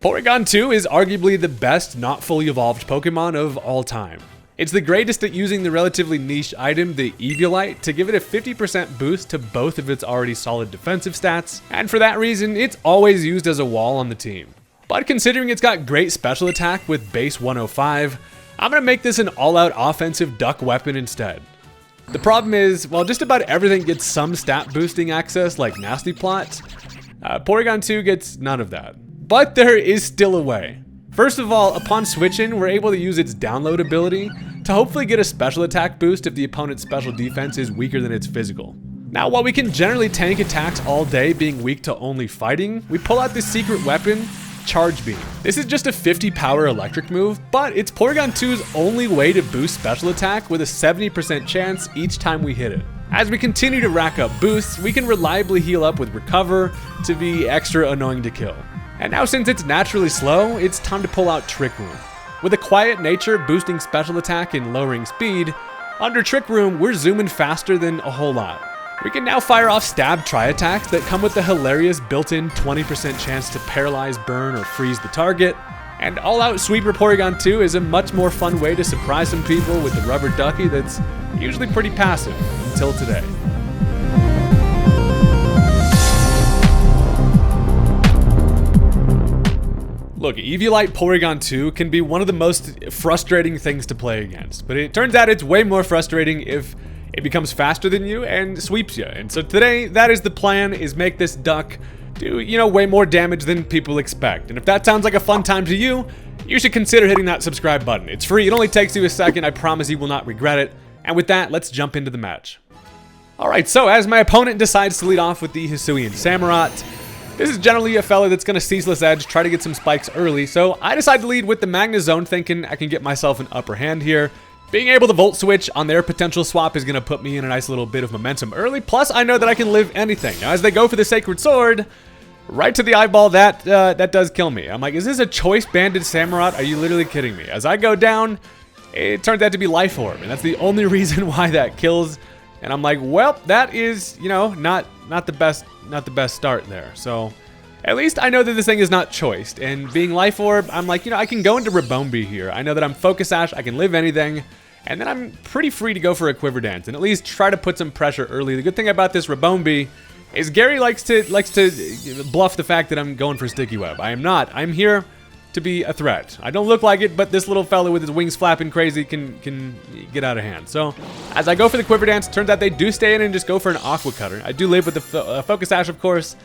Porygon 2 is arguably the best not fully evolved Pokemon of all time. It's the greatest at using the relatively niche item, the Eviolite, to give it a 50% boost to both of its already solid defensive stats, and for that reason, it's always used as a wall on the team. But considering it's got great special attack with base 105, I'm gonna make this an all-out offensive duck weapon instead. The problem is, while just about everything gets some stat boosting access like Nasty Plot, Porygon 2 gets none of that. But there is still a way. First of all, upon switching, we're able to use its download ability to hopefully get a special attack boost if the opponent's special defense is weaker than its physical. Now, while we can generally tank attacks all day being weak to only fighting, we pull out this secret weapon, Charge Beam. This is just a 50 power electric move, but it's Porygon 2's only way to boost special attack with a 70% chance each time we hit it. As we continue to rack up boosts, we can reliably heal up with Recover to be extra annoying to kill. And now since it's naturally slow, it's time to pull out Trick Room. With a quiet nature boosting special attack and lowering speed, under Trick Room we're zooming faster than a whole lot. We can now fire off stab tri-attacks that come with the hilarious built-in 20% chance to paralyze, burn, or freeze the target. And all-out Sweeper Porygon 2 is a much more fun way to surprise some people with the rubber ducky that's usually pretty passive, until today. Look, Eviolite Porygon 2 can be one of the most frustrating things to play against, but it turns out it's way more frustrating if it becomes faster than you and sweeps you. And so today, that is the plan, is make this duck do, way more damage than people expect. And if that sounds like a fun time to you, you should consider hitting that subscribe button. It's free, it only takes you a second, I promise you will not regret it. And with that, let's jump into the match. Alright, so as my opponent decides to lead off with the Hisuian Samurott, this is generally a fella that's going to Ceaseless Edge, try to get some spikes early, so I decide to lead with the Magnezone thinking I can get myself an upper hand here. Being able to Volt Switch on their potential swap is going to put me in a nice little bit of momentum early, plus I know that I can live anything. Now as they go for the Sacred Sword, right to the eyeball, that does kill me. I'm like, is this a Choice Banded Samurott? Are you literally kidding me? As I go down, it turns out to be Life Orb, and that's the only reason why that kills. And I'm like, well, that is, not the best start there. So at least I know that this thing is not choiced. And being Life Orb, I'm like, I can go into Rabombi here. I know that I'm Focus Sash, I can live anything. And then I'm pretty free to go for a Quiver Dance and at least try to put some pressure early. The good thing about this Rabombi is Gary likes to bluff the fact that I'm going for Sticky Web. I am not. I'm here to be a threat. I don't look like it, but this little fella with his wings flapping crazy can get out of hand. So as I go for the Quiver Dance, turns out they do stay in and just go for an Aqua Cutter. I do live with the Focus Sash, of course,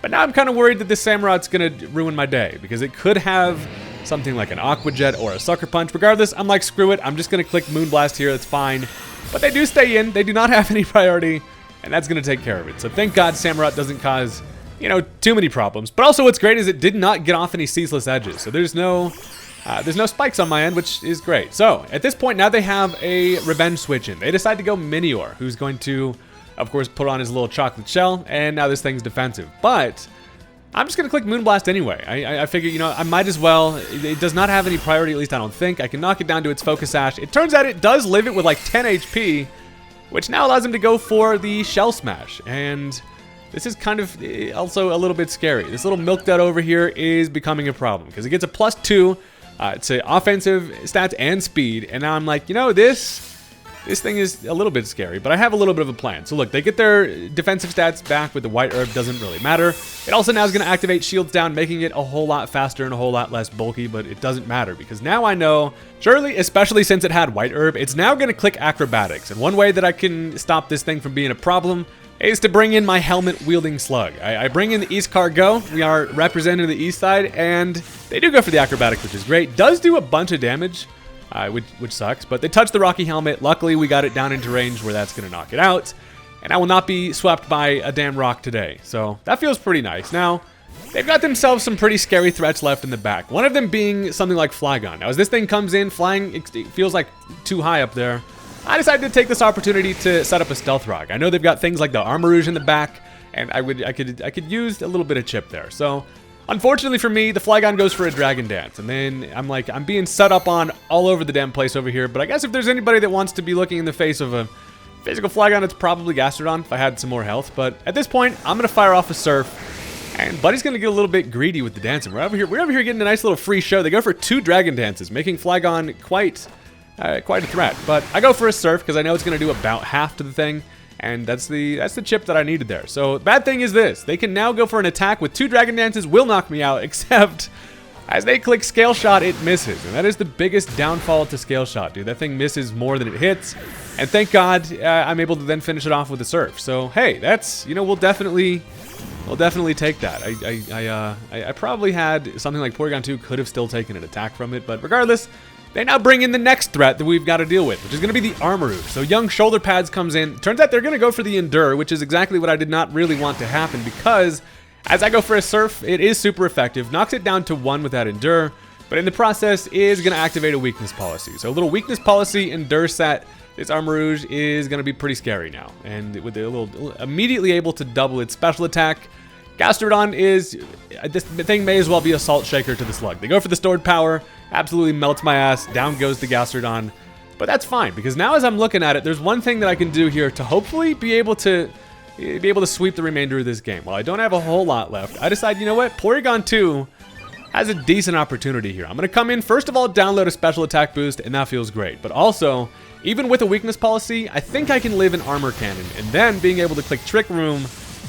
but now I'm kind of worried that this Samurott's gonna ruin my day because it could have something like an Aqua Jet or a Sucker Punch. Regardless, I'm like, screw it. I'm just gonna click Moonblast here. That's fine. But they do stay in. They do not have any priority, and that's gonna take care of it. So thank God Samurott doesn't cause too many problems. But also what's great is it did not get off any Ceaseless Edges. So there's no spikes on my end, which is great. So at this point now they have a Revenge Switch in. They decide to go Minior, who's going to, of course, put on his little chocolate shell, and now this thing's defensive. But I'm just gonna click Moonblast anyway. I figure, I might as well. It does not have any priority, at least I don't think. I can knock it down to its Focus Sash. It turns out it does live it with like 10 HP, which now allows him to go for the Shell Smash. And this is kind of also a little bit scary. This little Milk Dud over here is becoming a problem because it gets a +2 to offensive stats and speed. And now I'm like, this thing is a little bit scary, but I have a little bit of a plan. So look, they get their defensive stats back with the White Herb, doesn't really matter. It also now is going to activate Shields Down, making it a whole lot faster and a whole lot less bulky, but it doesn't matter because now I know, surely, especially since it had White Herb, it's now going to click Acrobatics. And one way that I can stop this thing from being a problem is to bring in my helmet-wielding slug. I bring in the East Cargo. We are representing the East side, and they do go for the Acrobatics, which is great. Does do a bunch of damage, which sucks, but they touch the Rocky Helmet. Luckily, we got it down into range where that's going to knock it out, and I will not be swept by a damn rock today. So that feels pretty nice. Now, they've got themselves some pretty scary threats left in the back, one of them being something like Flygon. Now, as this thing comes in, flying, it feels like too high up there. I decided to take this opportunity to set up a Stealth Rock. I know they've got things like the Armarouge in the back, and I could use a little bit of chip there. So unfortunately for me, the Flygon goes for a Dragon Dance, and then I'm being set up on all over the damn place over here. But I guess if there's anybody that wants to be looking in the face of a physical Flygon, it's probably Gastrodon if I had some more health. But at this point, I'm gonna fire off a Surf, And Buddy's gonna get a little bit greedy with the dancing. We're over here getting a nice little free show. They go for 2 dragon dances, making Flygon quite a threat. But I go for a surf because I know it's gonna do about half to the thing, and that's the chip that I needed there. So the bad thing is this: they can now go for an attack with 2 dragon dances, will knock me out, except as they click Scale Shot, it misses. And that is the biggest downfall to Scale Shot, dude. That thing misses more than it hits. And thank God I'm able to then finish it off with a surf. So hey, that's, you know, we'll definitely take that. I probably had something like Porygon 2 could have still taken an attack from it, but regardless, they now bring in the next threat that we've got to deal with, which is going to be the Armarouge. So young Shoulder Pads comes in. Turns out they're going to go for the Endure, which is exactly what I did not really want to happen, because as I go for a surf, it is super effective, knocks it down to 1 with that Endure, but in the process is going to activate a weakness policy. So a little weakness policy Endure set. This Armarouge is going to be pretty scary now, and with a little immediately able to double its special attack. Gastrodon is, this thing may as well be a salt shaker to the slug. They go for the stored power, absolutely melts my ass, down goes the Gastrodon. But that's fine, because now as I'm looking at it, there's one thing that I can do here to hopefully be able to sweep the remainder of this game. While I don't have a whole lot left, I decide, you know what, Porygon 2 has a decent opportunity here. I'm going to come in, first of all, download a special attack boost, and that feels great. But also, even with a weakness policy, I think I can live in Armor Cannon, and then being able to click Trick Room,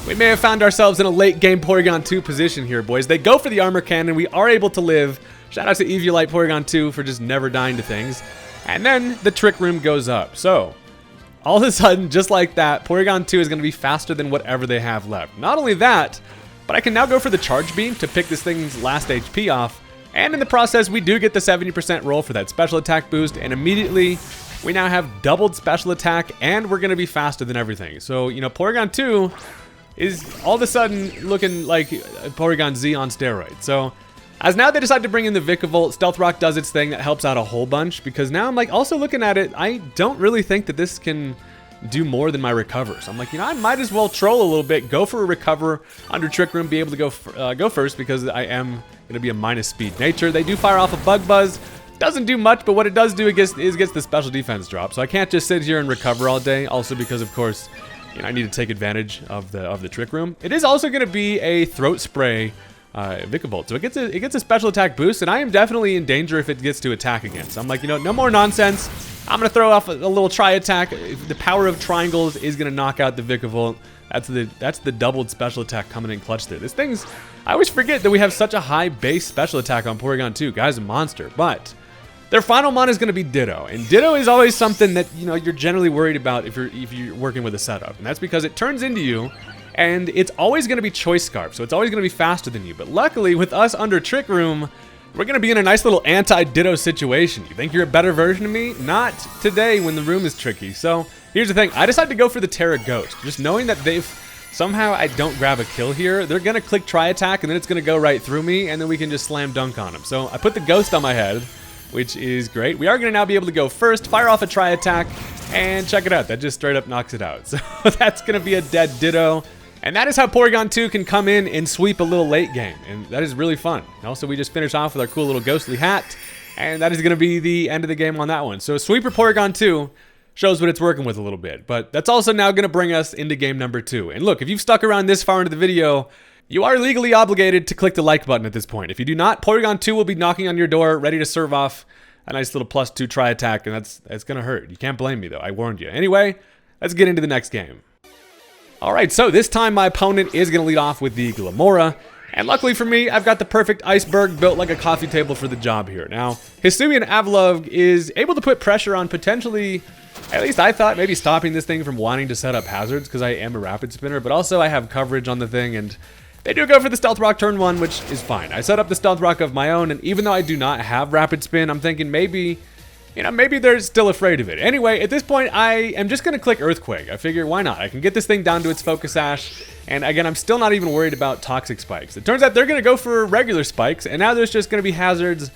we may have found ourselves in a late game Porygon 2 position here, boys. They go for the Armor Cannon. We are able to live. Shout out to Eviolite Porygon 2 for just never dying to things. And then the Trick Room goes up. So, all of a sudden, just like that, Porygon 2 is going to be faster than whatever they have left. Not only that, but I can now go for the Charge Beam to pick this thing's last HP off. And in the process, we do get the 70% roll for that special attack boost. And immediately, we now have doubled special attack, and we're going to be faster than everything. So, you know, Porygon 2 is all of a sudden looking like Porygon Z on steroids. So, as now they decide to bring in the Vikavolt, Stealth Rock does its thing that helps out a whole bunch, because now I'm like also looking at it, I don't really think that this can do more than my Recover. So I'm like, you know, I might as well troll a little bit, go for a Recover under Trick Room, be able to go first, because I am going to be a minus speed nature. They do fire off a Bug Buzz. Doesn't do much, but what it does do is gets the special defense drop. So I can't just sit here and recover all day, also because, of course, you know, I need to take advantage of the Trick Room. It is also going to be a Throat Spray Vikavolt, so it gets a special attack boost, and I am definitely in danger if it gets to attack again. So I'm like, you know, no more nonsense. I'm going to throw off a little Tri Attack. The power of triangles is going to knock out the Vikavolt. That's the doubled special attack coming in clutch there. This thing's, I always forget that we have such a high base special attack on Porygon 2. Guy's a monster, but their final mon is going to be Ditto, and Ditto is always something that, you know, you're generally worried about if you're working with a setup, and that's because it turns into you, and it's always going to be Choice Scarf, so it's always going to be faster than you. But luckily, with us under Trick Room, we're going to be in a nice little anti-Ditto situation. You think you're a better version of me? Not today when the room is tricky. So here's the thing. I decided to go for the Terra Ghost, just knowing that somehow I don't grab a kill here. They're going to click Tri Attack, and then it's going to go right through me, and then we can just slam dunk on them. So I put the Ghost on my head, which is great. We are going to now be able to go first, fire off a Tri Attack, and check it out. That just straight up knocks it out. So that's going to be a dead Ditto. And that is how Porygon 2 can come in and sweep a little late game, and that is really fun. Also, we just finished off with our cool little ghostly hat, and that is going to be the end of the game on that one. So Sweeper Porygon 2 shows what it's working with a little bit, but that's also now going to bring us into game number 2. And look, if you've stuck around this far into the video, you are legally obligated to click the like button at this point. If you do not, Porygon 2 will be knocking on your door, ready to serve off a nice little +2 Tri Attack, and that's going to hurt. You can't blame me, though. I warned you. Anyway, let's get into the next game. Alright, so this time my opponent is going to lead off with the Glamora, and luckily for me, I've got the perfect iceberg built like a coffee table for the job here. Now, Hisuian Avalugg is able to put pressure on potentially, at least I thought, maybe stopping this thing from wanting to set up hazards, because I am a rapid spinner, but also I have coverage on the thing, and they do go for the Stealth Rock turn 1, which is fine. I set up the Stealth Rock of my own, and even though I do not have rapid spin, I'm thinking maybe, you know, maybe they're still afraid of it. Anyway, at this point, I am just going to click Earthquake. I figure, why not? I can get this thing down to its Focus Sash. And again, I'm still not even worried about Toxic Spikes. It turns out they're going to go for regular spikes, and now there's just going to be hazards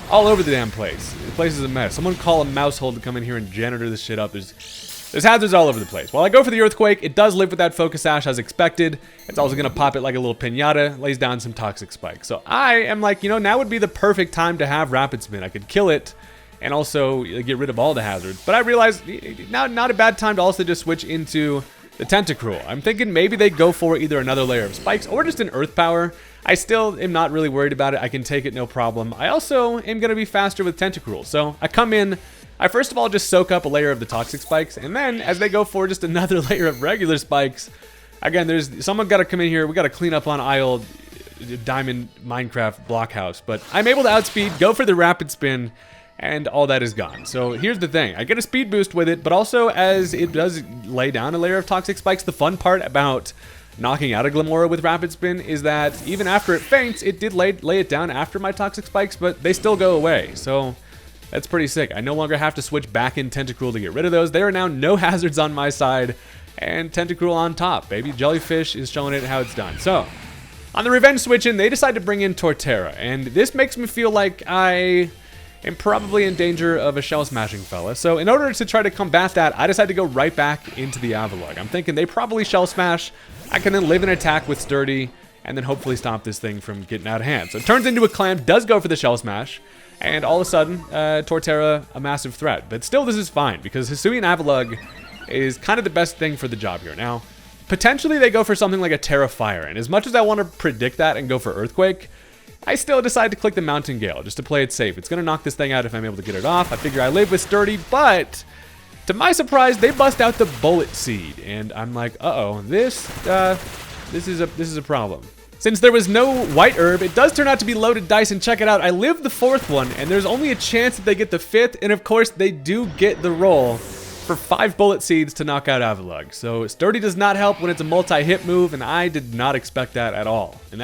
all over the damn place. The place is a mess. Someone call a Mousehold to come in here and janitor this shit up. There's hazards all over the place. While I go for the Earthquake, it does live with that Focus Sash as expected. It's also going to pop it like a little pinata, lays down some Toxic Spikes. So I am like, you know, now would be the perfect time to have Rapid Spin. I could kill it and also get rid of all the hazards. But I realized now not a bad time to also just switch into the Tentacruel. I'm thinking maybe they go for either another layer of spikes or just an Earth Power. I still am not really worried about it. I can take it no problem. I also am going to be faster with Tentacruel. So I come in, I first of all just soak up a layer of the Toxic Spikes, and then as they go for just another layer of regular spikes, again, there's someone got to come in here. We got to clean up on aisle Diamond Minecraft Blockhouse, but I'm able to outspeed, go for the Rapid Spin, and all that is gone. So here's the thing. I get a speed boost with it, but also as it does lay down a layer of Toxic Spikes, the fun part about knocking out a Glamora with Rapid Spin is that even after it faints, it did lay it down after my Toxic Spikes, but they still go away. So that's pretty sick. I no longer have to switch back in Tentacruel to get rid of those. There are now no hazards on my side, and Tentacruel on top. Baby Jellyfish is showing it how it's done. So on the revenge switch in, they decide to bring in Torterra, and this makes me feel like I am probably in danger of a Shell Smashing fella. So in order to try to combat that, I decide to go right back into the Avalugg. I'm thinking they probably Shell Smash. I can then live an attack with Sturdy, and then hopefully stop this thing from getting out of hand. So it turns into a Clam, does go for the Shell Smash, and all of a sudden, Torterra, a massive threat. But still, this is fine, because Hisuian Avalugg is kind of the best thing for the job here. Now, potentially they go for something like a Terra Fire, and as much as I want to predict that and go for Earthquake, I still decide to click the Mountain Gale, just to play it safe. It's going to knock this thing out if I'm able to get it off. I figure I live with Sturdy, but to my surprise, they bust out the Bullet Seed, and I'm like, uh-oh, this is a problem. Since there was no White Herb, it does turn out to be loaded dice, and check it out, I live the 4th one, and there's only a chance that they get the 5th, and of course, they do get the roll for 5 Bullet Seeds to knock out Avalugg. So Sturdy does not help when it's a multi-hit move, and I did not expect that at all. And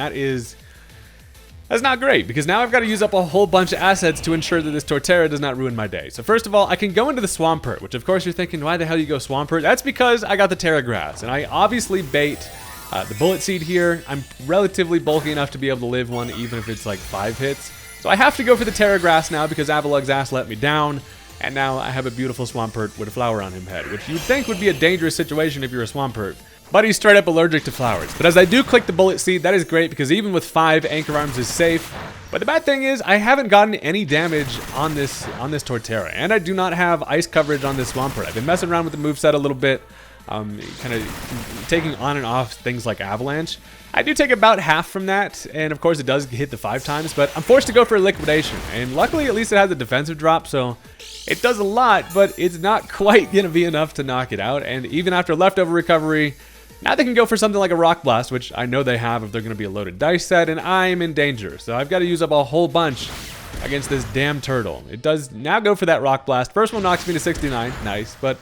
that's not great, because now I've got to use up a whole bunch of assets to ensure that this Torterra does not ruin my day. So first of all, I can go into the Swampert, which of course you're thinking, why the hell you go Swampert? That's because I got the Terra Grass, and I obviously bait the Bullet Seed here. I'm relatively bulky enough to be able to live one, even if it's like 5 hits. So I have to go for the Terra Grass now, because Avalugg's ass let me down, and now I have a beautiful Swampert with a flower on him head, which you'd think would be a dangerous situation if you're a Swampert. But he's straight up allergic to flowers. But as I do click the Bullet Seed, that is great, because even with 5, Anchor Arms is safe. But the bad thing is, I haven't gotten any damage on this Torterra, and I do not have ice coverage on this Swampert. I've been messing around with the moveset a little bit, kind of taking on and off things like Avalanche. I do take about half from that, and of course it does hit the 5 times, but I'm forced to go for Liquidation. And luckily, at least it has a defensive drop, so it does a lot, but it's not quite going to be enough to knock it out. And even after Leftover Recovery, now they can go for something like a Rock Blast, which I know they have if they're going to be a loaded dice set, and I'm in danger. So I've got to use up a whole bunch against this damn turtle. It does now go for that Rock Blast. First one knocks me to 69. Nice, but,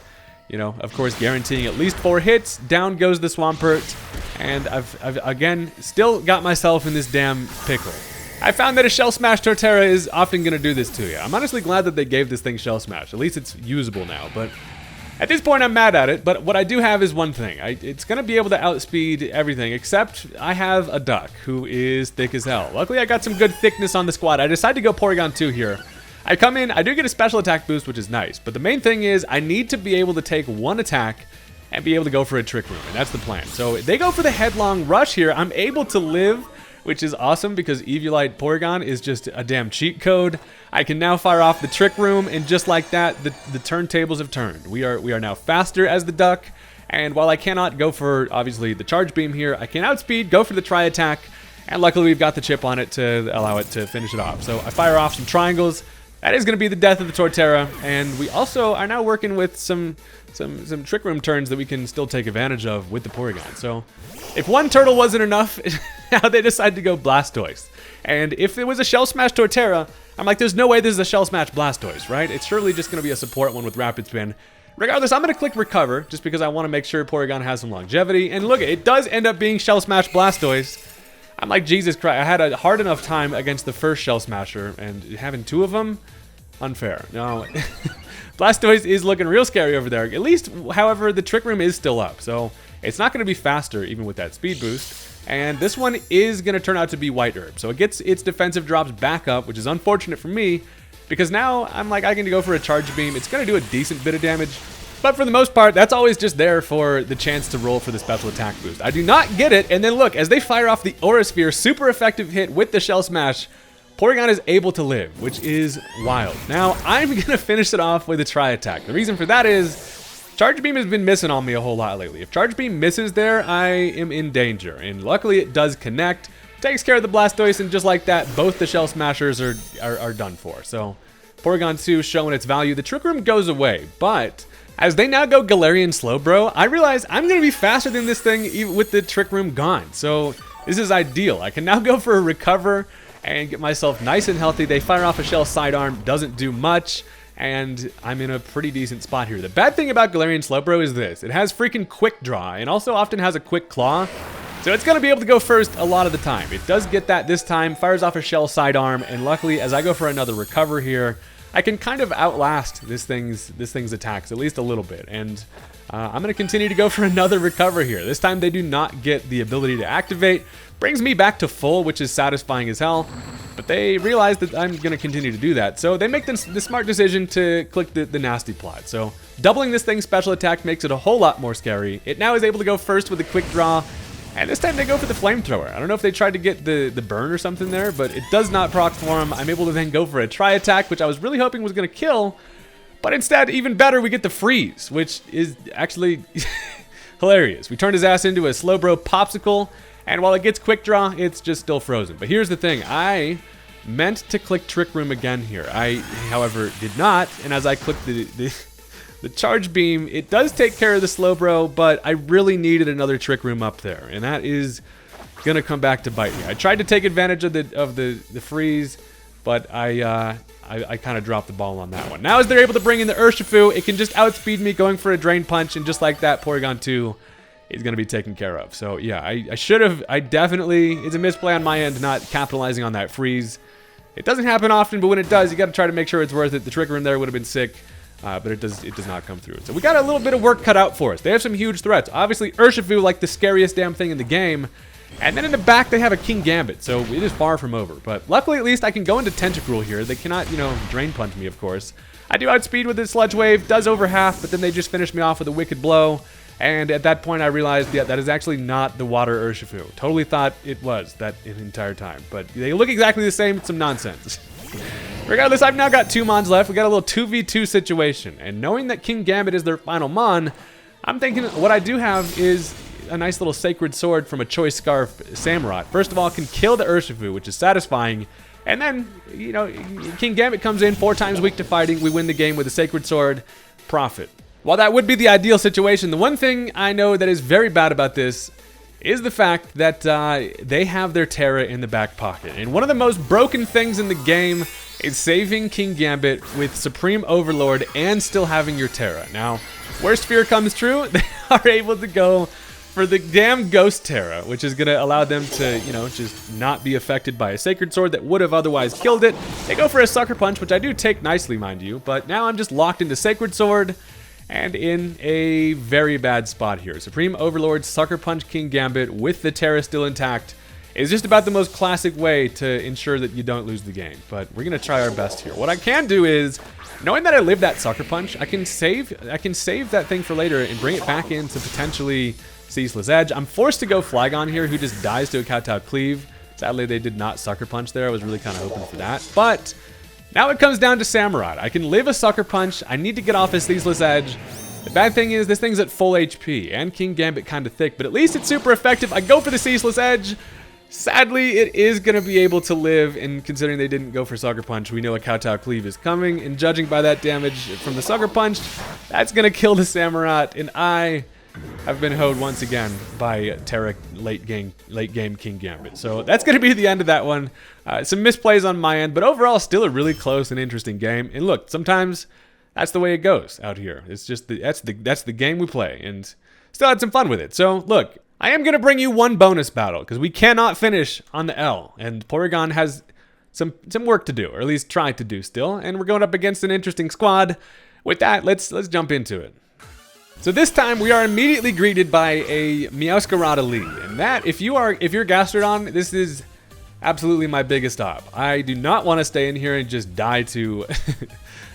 you know, of course, guaranteeing at least 4 hits. Down goes the Swampert, and I've again, still got myself in this damn pickle. I found that a Shell Smash Torterra is often going to do this to you. I'm honestly glad that they gave this thing Shell Smash. At least it's usable now, but at this point, I'm mad at it, but what I do have is one thing. It's going to be able to outspeed everything, except I have a duck who is thick as hell. Luckily, I got some good thickness on the squad. I decided to go Porygon 2 here. I come in, I do get a special attack boost, which is nice, but the main thing is I need to be able to take one attack and be able to go for a Trick Room, and that's the plan. So they go for the Headlong Rush here. I'm able to live, which is awesome because Eviolite Porygon is just a damn cheat code. I can now fire off the Trick Room, and just like that, the turntables have turned. We are now faster as the duck, and while I cannot go for, obviously, the Charge Beam here, I can outspeed, go for the Tri-Attack, and luckily we've got the chip on it to allow it to finish it off. So I fire off some triangles. That is going to be the death of the Torterra, and we also are now working with some Trick Room turns that we can still take advantage of with the Porygon. So if one turtle wasn't enough, now they decide to go Blastoise. And if it was a Shell Smash Torterra, I'm like, there's no way this is a Shell Smash Blastoise, right? It's surely just going to be a support one with Rapid Spin. Regardless, I'm going to click Recover, just because I want to make sure Porygon has some longevity. And look, it does end up being Shell Smash Blastoise. I'm like, Jesus Christ, I had a hard enough time against the first Shell Smasher, and having 2 of them? Unfair. No. Blastoise is looking real scary over there. At least, however, the Trick Room is still up, so it's not going to be faster, even with that speed boost. And this one is going to turn out to be White Herb, so it gets its defensive drops back up, which is unfortunate for me, because now I'm like, I can go for a Charge Beam. It's going to do a decent bit of damage, but for the most part, that's always just there for the chance to roll for the special attack boost. I do not get it, and then look, as they fire off the Aura Sphere, super effective hit with the Shell Smash, Porygon is able to live, which is wild. Now, I'm going to finish it off with a Tri-Attack. The reason for that is Charge Beam has been missing on me a whole lot lately. If Charge Beam misses there, I am in danger. And luckily it does connect. Takes care of the Blastoise, and just like that, both the Shell Smashers are done for. So Porygon 2 showing its value. The Trick Room goes away, but as they now go Galarian Slowbro, I realize I'm going to be faster than this thing even with the Trick Room gone. So this is ideal. I can now go for a Recover and get myself nice and healthy. They fire off a Shell Sidearm, doesn't do much, and I'm in a pretty decent spot here. The bad thing about Galarian Slowbro is this. It has freaking Quick Draw, and also often has a Quick Claw. So it's going to be able to go first a lot of the time. It does get that this time, fires off a Shell Sidearm, and luckily, as I go for another Recover here, I can kind of outlast this thing's attacks, at least a little bit. And I'm going to continue to go for another Recover here. This time they do not get the ability to activate. Brings me back to full, which is satisfying as hell. But they realize that I'm going to continue to do that. So they make the smart decision to click the Nasty Plot. So doubling this thing's special attack makes it a whole lot more scary. It now is able to go first with a Quick Draw. And this time they go for the Flamethrower. I don't know if they tried to get the burn or something there, but it does not proc for him. I'm able to then go for a Tri-Attack, which I was really hoping was going to kill. But instead, even better, we get the Freeze, which is actually hilarious. We turned his ass into a Slowbro Popsicle, and while it gets Quick Draw, it's just still frozen. But here's the thing. I meant to click Trick Room again here. I, however, did not, and as I clicked the Charge Beam, it does take care of the Slowbro, but I really needed another Trick Room up there, and that is gonna come back to bite me. I tried to take advantage of the freeze, but I kind of dropped the ball on that one. Now as they're able to bring in the Urshifu, it can just outspeed me going for a Drain Punch, and just like that, Porygon 2 is gonna be taken care of. So yeah, I definitely, it's a misplay on my end not capitalizing on that freeze. It doesn't happen often, but when it does, you gotta try to make sure it's worth it. The Trick Room there would have been sick. But it does not come through. So we got a little bit of work cut out for us. They have some huge threats. Obviously, Urshifu, like the scariest damn thing in the game. And then in the back, they have a King Gambit. So it is far from over. But luckily, at least, I can go into Tentacruel here. They cannot, Drain Punch me, of course. I do outspeed with the Sludge Wave. Does over half, but then they just finish me off with a Wicked Blow. And at that point, I realized, yeah, that is actually not the Water Urshifu. Totally thought it was that entire time. But they look exactly the same. It's some nonsense. Regardless, I've now got 2 Mons left. We got a little 2v2 situation. And knowing that King Gambit is their final Mon, I'm thinking what I do have is a nice little Sacred Sword from a Choice Scarf Samurott. First of all, it can kill the Urshifu, which is satisfying. And then, King Gambit comes in 4 times weak to fighting. We win the game with a Sacred Sword. Profit. While that would be the ideal situation, the one thing I know that is very bad about this is the fact that they have their Terra in the back pocket. And one of the most broken things in the game is saving King Gambit with Supreme Overlord and still having your Terra. Now, worst fear comes true, they are able to go for the damn Ghost Terra, which is going to allow them to, just not be affected by a Sacred Sword that would have otherwise killed it. They go for a Sucker Punch, which I do take nicely, mind you, but now I'm just locked into Sacred Sword and in a very bad spot here. Supreme Overlord, Sucker Punch King Gambit with the Terra still intact is just about the most classic way to ensure that you don't lose the game. But we're gonna try our best here. What I can do is, knowing that I live that Sucker Punch, I can save that thing for later and bring it back into potentially Ceaseless Edge. I'm forced to go Flygon here, who just dies to a Kowtow Cleave. Sadly, they did not Sucker Punch there. I was really kind of hoping for that. But now it comes down to Samurott. I can live a Sucker Punch. I need to get off a Ceaseless Edge. The bad thing is this thing's at full HP, and King Gambit kind of thick, but at least it's super effective. I go for the Ceaseless Edge. Sadly, it is going to be able to live, and considering they didn't go for Sucker Punch, we know a Kowtow Cleave is coming, and judging by that damage from the Sucker Punch, that's going to kill the Samurott, and I have been hoed once again by Terra late game King Gambit. So that's going to be the end of that one. Some misplays on my end, but overall still a really close and interesting game. And look, sometimes that's the way it goes out here. It's just that's the game we play, and still had some fun with it. So look, I am going to bring you one bonus battle because we cannot finish on the L, and Porygon has some work to do, or at least try to do still, and we're going up against an interesting squad. With that, let's jump into it. So this time we are immediately greeted by a Meowscarada lead, and that if you're Gastrodon, this is absolutely my biggest op. I do not want to stay in here and just die to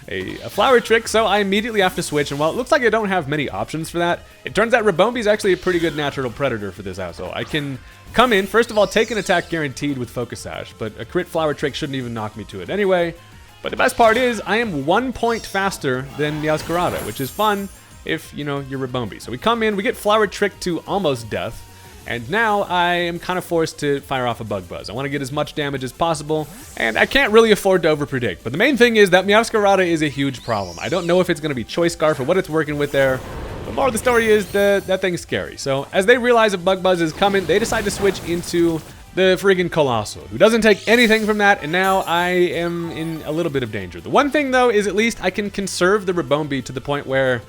a Flower Trick, so I immediately have to switch, and while it looks like I don't have many options for that, it turns out Ribombee is actually a pretty good natural predator for this house. So I can come in, first of all, take an attack guaranteed with Focus Sash, but a crit Flower Trick shouldn't even knock me to it anyway. But the best part is, I am 1 point faster than Meowscarada, which is fun, if, you know, you're Rabombi. So we come in, we get Flower Trick to almost death. And now I am kind of forced to fire off a Bug Buzz. I want to get as much damage as possible, and I can't really afford to overpredict. But the main thing is that Meowscarada is a huge problem. I don't know if it's going to be Choice Scarf or what it's working with there. But more of the story is that thing's scary. So as they realize a Bug Buzz is coming, they decide to switch into the friggin' Colossal, who doesn't take anything from that, and now I am in a little bit of danger. The one thing, though, is at least I can conserve the Rabombi to the point where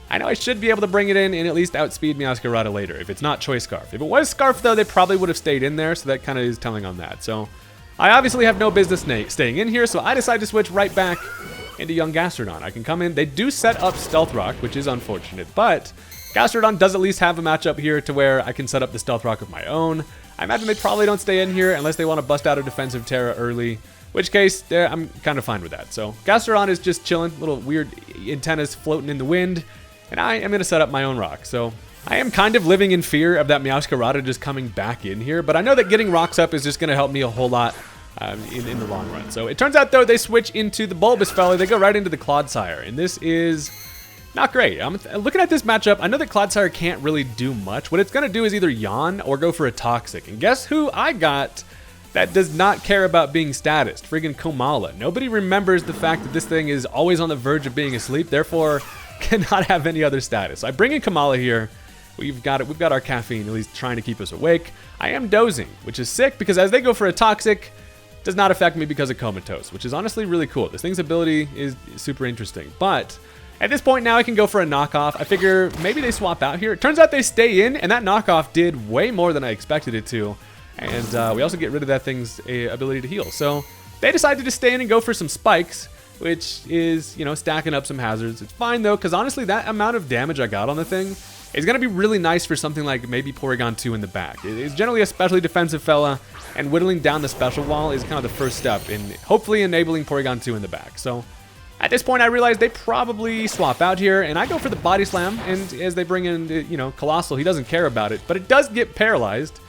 I know I should be able to bring it in and at least outspeed Meowscarada later, if it's not Choice Scarf. If it was Scarf, though, they probably would have stayed in there, so that kind of is telling on that. So I obviously have no business staying in here, so I decide to switch right back into young Gastrodon. I can come in. They do set up Stealth Rock, which is unfortunate, but Gastrodon does at least have a matchup here to where I can set up the Stealth Rock of my own. I imagine they probably don't stay in here unless they want to bust out a defensive Terra early, in which case I'm kind of fine with that. So Gastrodon is just chilling, little weird antennas floating in the wind. And I am going to set up my own rock. So I am kind of living in fear of that Meowscarada just coming back in here. But I know that getting rocks up is just going to help me a whole lot in the long run. So it turns out, though, they switch into the Bulbous fella. They go right into the Clodsire. And this is not great. I'm looking at this matchup. I know that Clodsire can't really do much. What it's going to do is either yawn or go for a Toxic. And guess who I got that does not care about being status? Friggin' Komala. Nobody remembers the fact that this thing is always on the verge of being asleep. Therefore, cannot have any other status. I bring in Kamala here. We've got our caffeine, at least trying to keep us awake. I am dozing, which is sick because as they go for a Toxic, does not affect me because of Comatose, which is honestly really cool. This thing's ability is super interesting. But at this point now I can go for a knockoff. I figure maybe they swap out here. It turns out they stay in, and that knockoff did way more than I expected it to. And we also get rid of that thing's ability to heal. So they decided to stay in and go for some spikes, which is, you know, stacking up some hazards. It's fine, though, because honestly, that amount of damage I got on the thing is going to be really nice for something like maybe Porygon 2 in the back. It's generally a specially defensive fella, and whittling down the special wall is kind of the first step in hopefully enabling Porygon 2 in the back. So at this point, I realize they probably swap out here, and I go for the Body Slam, and as they bring in, you know, Colossal, he doesn't care about it, but it does get paralyzed,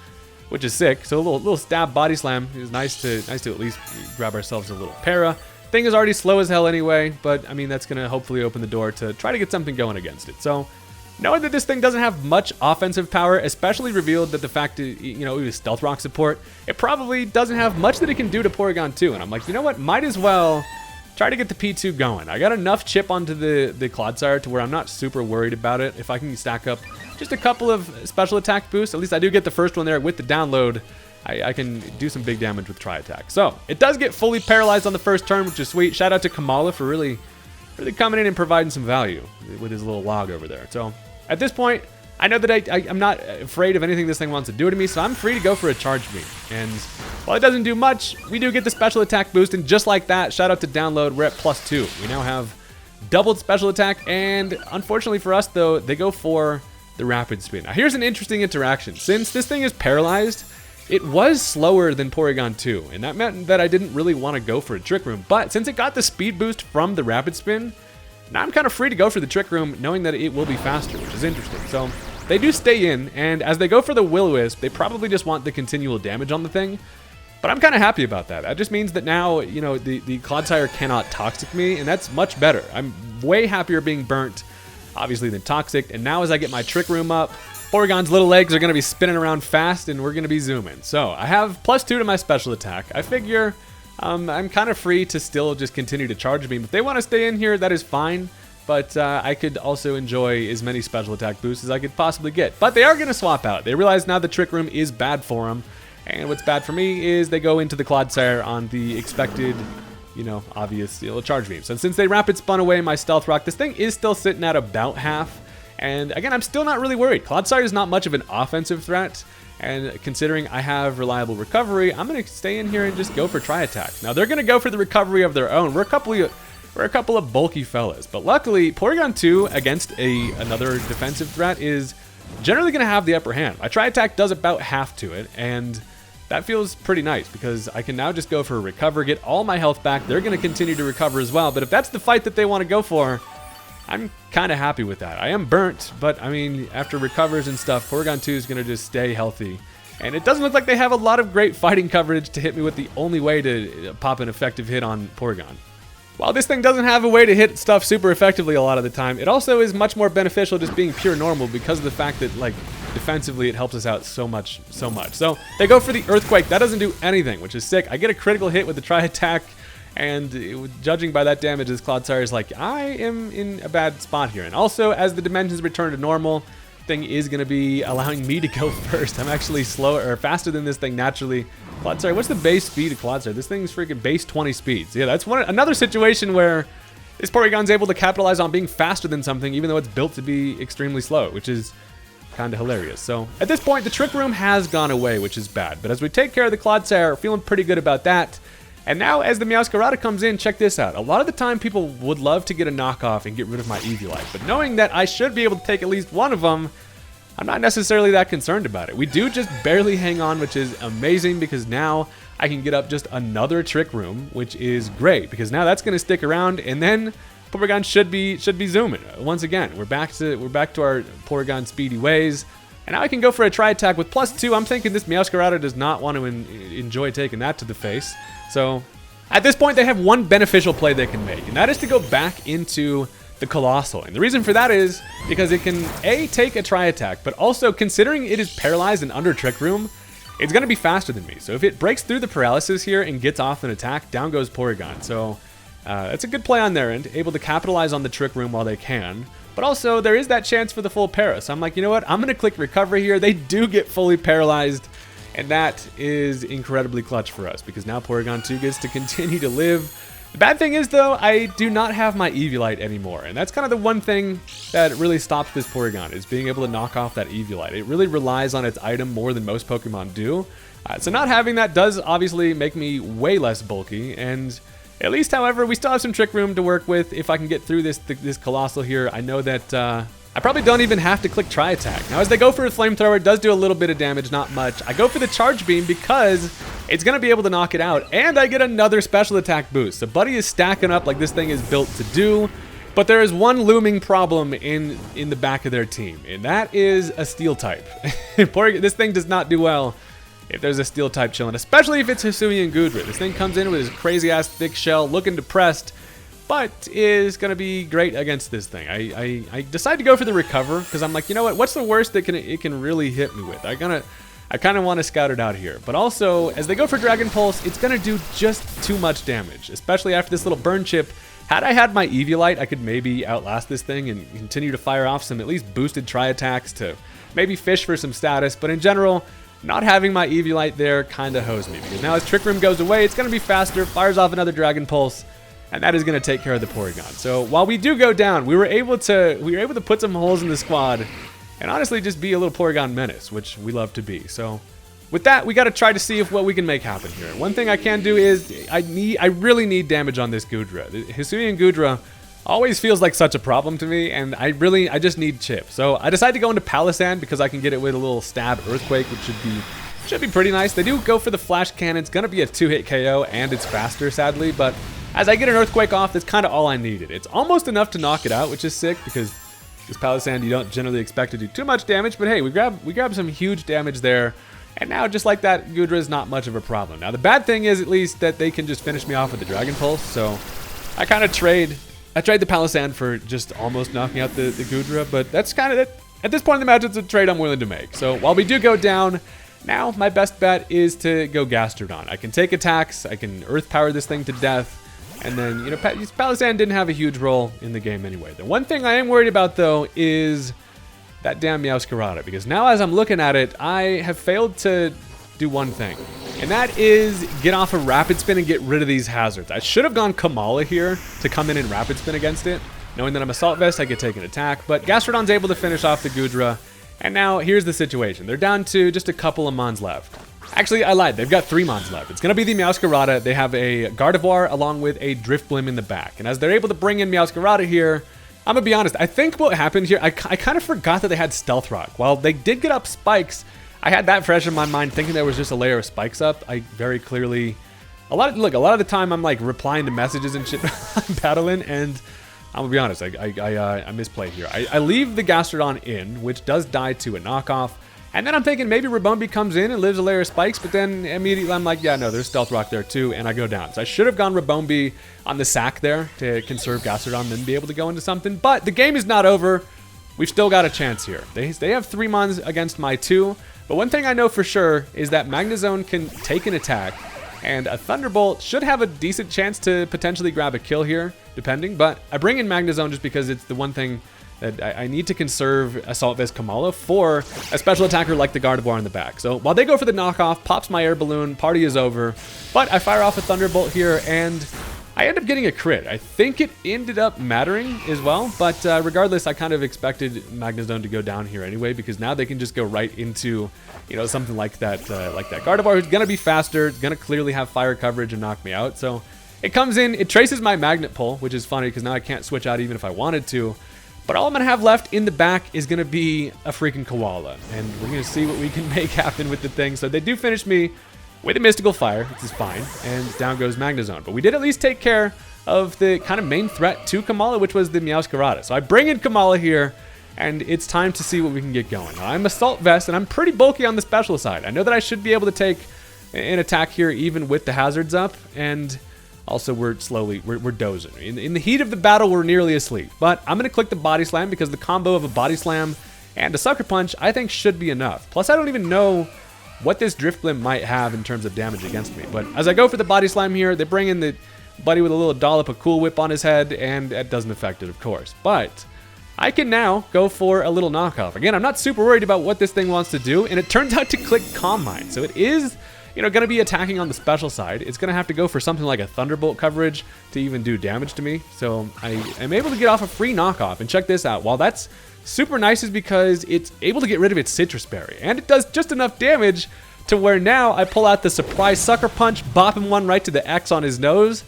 which is sick. So a little stab Body Slam is nice to at least grab ourselves a little para. Thing is already slow as hell anyway, but I mean, that's going to hopefully open the door to try to get something going against it. So knowing that this thing doesn't have much offensive power, especially revealed that the fact that, you know, it was Stealth Rock support, it probably doesn't have much that it can do to Porygon 2. And I'm like, you know what, might as well try to get the P2 going. I got enough chip onto the Clodsire to where I'm not super worried about it. If I can stack up just a couple of special attack boosts, at least I do get the first one there with the download, I can do some big damage with Tri-Attack. So it does get fully paralyzed on the first turn, which is sweet. Shout out to Kamala for really coming in and providing some value with his little log over there. So at this point, I know that I'm not afraid of anything this thing wants to do to me, so I'm free to go for a Charge Beam. And while it doesn't do much, we do get the special attack boost, and just like that, shout out to Download, we're at +2. We now have doubled special attack, and unfortunately for us, though, they go for the Rapid Spin. Now here's an interesting interaction. Since this thing is paralyzed, it was slower than Porygon 2, and that meant that I didn't really want to go for a Trick Room, but since it got the speed boost from the Rapid Spin, now I'm kind of free to go for the Trick Room, knowing that it will be faster, which is interesting. So they do stay in, and as they go for the Will-O-Wisp, they probably just want the continual damage on the thing, but I'm kind of happy about that. That just means that now, you know, the Clodsire cannot Toxic me, and that's much better. I'm way happier being burnt, obviously, than Toxic, and now as I get my Trick Room up, Porygon's little legs are going to be spinning around fast, and we're going to be zooming. So I have +2 to my special attack. I figure I'm kind of free to still just continue to Charge Beam. If they want to stay in here, that is fine, but I could also enjoy as many special attack boosts as I could possibly get. But they are going to swap out. They realize now the Trick Room is bad for them, and what's bad for me is they go into the Clodsire on the expected, you know, obvious Charge Beam. So since they Rapid Spun away my Stealth Rock, this thing is still sitting at about half. And again, I'm still not really worried. Clodsire is not much of an offensive threat, and considering I have reliable recovery, I'm going to stay in here and just go for Tri-Attack. Now, they're going to go for the recovery of their own. We're a couple of bulky fellas, but luckily, Porygon 2 against another defensive threat is generally going to have the upper hand. My Tri-Attack does about half to it, and that feels pretty nice because I can now just go for a recover, get all my health back. They're going to continue to recover as well, but if that's the fight that they want to go for, I'm kind of happy with that. I am burnt, but I mean, after recovers and stuff, Porygon 2 is going to just stay healthy. And it doesn't look like they have a lot of great fighting coverage to hit me with the only way to pop an effective hit on Porygon. while this thing doesn't have a way to hit stuff super effectively a lot of the time, it also is much more beneficial just being pure normal because of the fact that, like, defensively it helps us out so much. So they go for the Earthquake. That doesn't do anything, which is sick. I get a critical hit with the Tri-Attack, and judging by that damage, this Clodsire is like, I am in a bad spot here. And also, as the dimensions return to normal, thing is going to be allowing me to go first. I'm actually slower or faster than this thing naturally. Clodsire, what's the base speed of Clodsire? This thing's freaking base 20 speeds. Yeah, that's another situation where this Porygon's able to capitalize on being faster than something, even though it's built to be extremely slow, which is kind of hilarious. So at this point, the Trick Room has gone away, which is bad. But as we take care of the Clodsire, we're feeling pretty good about that. And now as the Meowscarada comes in, check this out. A lot of the time people would love to get a knockoff and get rid of my Eviolite, but knowing that I should be able to take at least one of them, I'm not necessarily that concerned about it. We do just barely hang on, which is amazing because now I can get up just another Trick Room, which is great because now that's going to stick around, and then Porygon should be zooming. Once again, we're back to our Porygon speedy ways. And now I can go for a Tri-Attack with +2. I'm thinking this Meowscarada does not want to enjoy taking that to the face. So at this point, they have one beneficial play they can make, and that is to go back into the Colossal. And the reason for that is because it can, A, take a Tri-Attack, but also considering it is paralyzed and under Trick Room, it's going to be faster than me. So if it breaks through the paralysis here and gets off an attack, down goes Porygon. So that's a good play on their end, able to capitalize on the Trick Room while they can. But also, there is that chance for the full para. So I'm like, you know what? I'm going to click Recovery here. They do get fully paralyzed. And that is incredibly clutch for us because now Porygon 2 gets to continue to live. The bad thing is, though, I do not have my Eviolite anymore. And that's kind of the one thing that really stops this Porygon, is being able to knock off that Eviolite. It really relies on its item more than most Pokemon do. So not having that does obviously make me way less bulky. And at least, however, we still have some Trick Room to work with. If I can get through this Colossal here, I know that I probably don't even have to click Tri-Attack. Now, as they go for a Flamethrower, it does do a little bit of damage, not much. I go for the Charge Beam because it's going to be able to knock it out, and I get another special attack boost. So Buddy is stacking up like this thing is built to do, but there is one looming problem in the back of their team, and that is a Steel type. This thing does not do well if there's a Steel type chilling, especially if it's Hisuian Goodra. This thing comes in with his crazy-ass thick shell, looking depressed, but is going to be great against this thing. I decide to go for the Recover because I'm like, you know what? What's the worst that it can really hit me with? I kind of want to scout it out here. But also, as they go for Dragon Pulse, it's going to do just too much damage, especially after this little Burn Chip. Had I had my Eviolite, I could maybe outlast this thing and continue to fire off some at least boosted Tri-Attacks to maybe fish for some status. But in general, not having my Eviolite there kind of hosed me because now as Trick Room goes away, it's going to be faster, fires off another Dragon Pulse, and that is going to take care of the Porygon. So while we do go down, we were able to put some holes in the squad and honestly just be a little Porygon menace, which we love to be. So with that, we got to try to see what we can make happen here. One thing I can do is I really need damage on this Goodra. The Hisuian Goodra always feels like such a problem to me, and I just need chip. So I decided to go into Palisand because I can get it with a little stab Earthquake, which should be pretty nice. They do go for the Flash Cannon. It's going to be a 2-hit KO, and it's faster, sadly, but as I get an Earthquake off, that's kind of all I needed. It's almost enough to knock it out, which is sick because this Palisand you don't generally expect to do too much damage, but hey, we grab some huge damage there, and now just like that, Goodra is not much of a problem. Now the bad thing is at least that they can just finish me off with the Dragon Pulse, so I kind of trade the Palisand for just almost knocking out the Goodra, but that's kind of it. At this point in the match, it's a trade I'm willing to make. So while we do go down, now my best bet is to go Gastrodon. I can take attacks, I can Earth Power this thing to death, and then, you know, Palisand didn't have a huge role in the game anyway. The one thing I am worried about, though, is that damn Meowscarada, because now as I'm looking at it, I have failed to do one thing, and that is get off a Rapid Spin and get rid of these hazards. I should have gone Kamala here to come in and Rapid Spin against it. Knowing that I'm Assault Vest, I could take an attack, but Gastrodon's able to finish off the Goodra, and now here's the situation. They're down to just a couple of Mons left. Actually, I lied. They've got 3 Mons left. It's going to be the Meowscarada. They have a Gardevoir along with a Drifblim in the back. And as they're able to bring in Meowscarada here, I'm going to be honest. I think what happened here, I kind of forgot that they had Stealth Rock. While they did get up Spikes, I had that fresh in my mind thinking there was just a layer of Spikes up. I very clearly... A lot of the time I'm like replying to messages and shit I'm battling, and I'm going to be honest. I misplayed here. I leave the Gastrodon in, which does die to a knockoff. And then I'm thinking maybe Rabombi comes in and lives a layer of spikes, but then immediately I'm like, yeah, no, there's Stealth Rock there too, and I go down. So I should have gone Rabombi on the sack there to conserve Gastrodon and then be able to go into something. But the game is not over. We've still got a chance here. They have 3 Mons against my 2, but one thing I know for sure is that Magnezone can take an attack, and a Thunderbolt should have a decent chance to potentially grab a kill here, depending. But I bring in Magnezone just because it's the one thing that I need to conserve Assault Vest Kamala for a special attacker like the Gardevoir in the back. So while they go for the knockoff, pops my air balloon, party is over. But I fire off a Thunderbolt here, and I end up getting a crit. I think it ended up mattering as well, but regardless, I kind of expected Magnezone to go down here anyway, because now they can just go right into, you know, something like that Gardevoir, who's gonna be faster, gonna clearly have fire coverage and knock me out. So it comes in, it traces my Magnet Pull, which is funny because now I can't switch out even if I wanted to. But all I'm going to have left in the back is going to be a freaking Koala. And we're going to see what we can make happen with the thing. So they do finish me with a Mystical Fire, which is fine. And down goes Magnezone. But we did at least take care of the kind of main threat to Kamala, which was the Meowscarada. So I bring in Kamala here, and it's time to see what we can get going. Now, I'm Assault Vest, and I'm pretty bulky on the special side. I know that I should be able to take an attack here even with the hazards up. And also, we're dozing. In the heat of the battle, we're nearly asleep. But I'm going to click the Body Slam because the combo of a Body Slam and a Sucker Punch, I think, should be enough. Plus, I don't even know what this Drifblim might have in terms of damage against me. But as I go for the Body Slam here, they bring in the buddy with a little dollop of Cool Whip on his head, and that doesn't affect it, of course. But I can now go for a little knockoff. Again, I'm not super worried about what this thing wants to do, and it turns out to click Calm Mind. So it is, you know, going to be attacking on the special side. It's going to have to go for something like a Thunderbolt coverage to even do damage to me. So I am able to get off a free knockoff. And check this out. While that's super nice is because it's able to get rid of its Citrus Berry. And it does just enough damage to where now I pull out the surprise Sucker Punch, bop him one right to the X on his nose.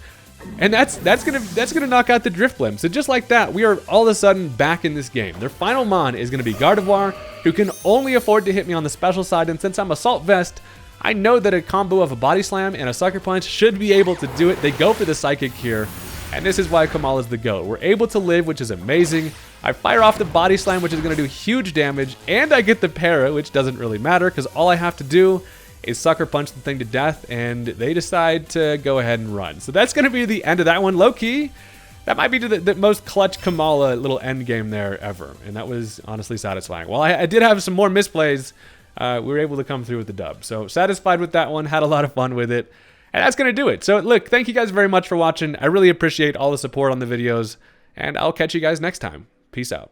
And that's gonna knock out the Drifblim. So just like that, we are all of a sudden back in this game. Their final Mon is going to be Gardevoir, who can only afford to hit me on the special side. And since I'm Assault Vest, I know that a combo of a Body Slam and a Sucker Punch should be able to do it. They go for the Psychic here, and this is why Kamala's the GOAT. We're able to live, which is amazing. I fire off the Body Slam, which is going to do huge damage, and I get the Para, which doesn't really matter, because all I have to do is Sucker Punch the thing to death, and they decide to go ahead and run. So that's going to be the end of that one. Low-key, that might be the most clutch Kamala little end game there ever, and that was honestly satisfying. While I did have some more misplays, we were able to come through with the dub. So satisfied with that one, had a lot of fun with it. And that's going to do it. So look, thank you guys very much for watching. I really appreciate all the support on the videos. And I'll catch you guys next time. Peace out.